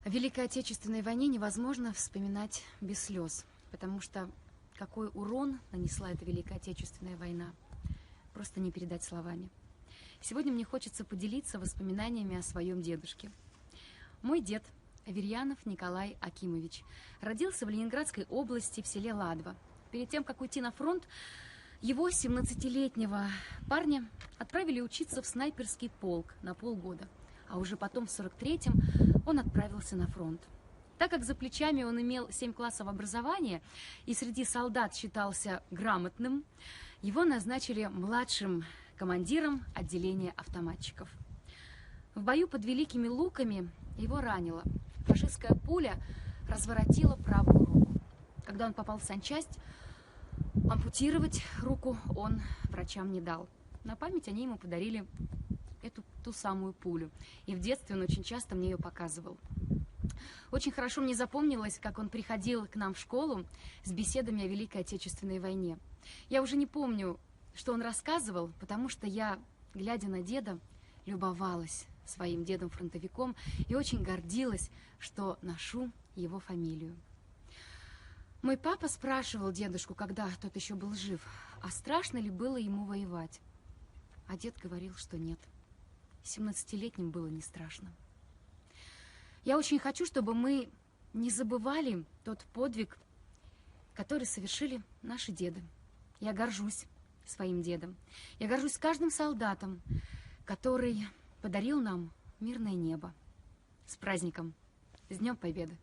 О Великой Отечественной войне невозможно вспоминать без слез, потому что какой урон нанесла эта Великая Отечественная война, просто не передать словами. Сегодня мне хочется поделиться воспоминаниями о своем дедушке. Мой дед, Аверьянов Николай Акимович, родился в Ленинградской области в селе Ладва. Перед тем, как уйти на фронт, его, 17-летнего парня, отправили учиться в снайперский полк на полгода. А уже потом, в 43-м, он отправился на фронт. Так как за плечами он имел 7 классов образования и среди солдат считался грамотным, его назначили младшим командиром отделения автоматчиков. В бою под Великими Луками его ранило. Фашистская пуля разворотила правую руку. Когда он попал в санчасть, ампутировать руку он врачам не дал. На память они ему подарили ту самую пулю. И в детстве он очень часто мне ее показывал. Очень хорошо мне запомнилось, как он приходил к нам в школу с беседами о Великой Отечественной войне. Я уже не помню, что он рассказывал, потому что я, глядя на деда, любовалась своим дедом-фронтовиком и очень гордилась, что ношу его фамилию. Мой папа спрашивал дедушку, когда тот еще был жив, а страшно ли было ему воевать. А дед говорил, что нет. 17-летним было не страшно. Я очень хочу, чтобы мы не забывали тот подвиг, который совершили наши деды. Я горжусь своим дедом. Я горжусь каждым солдатом, который подарил нам мирное небо. С праздником! С Днем Победы!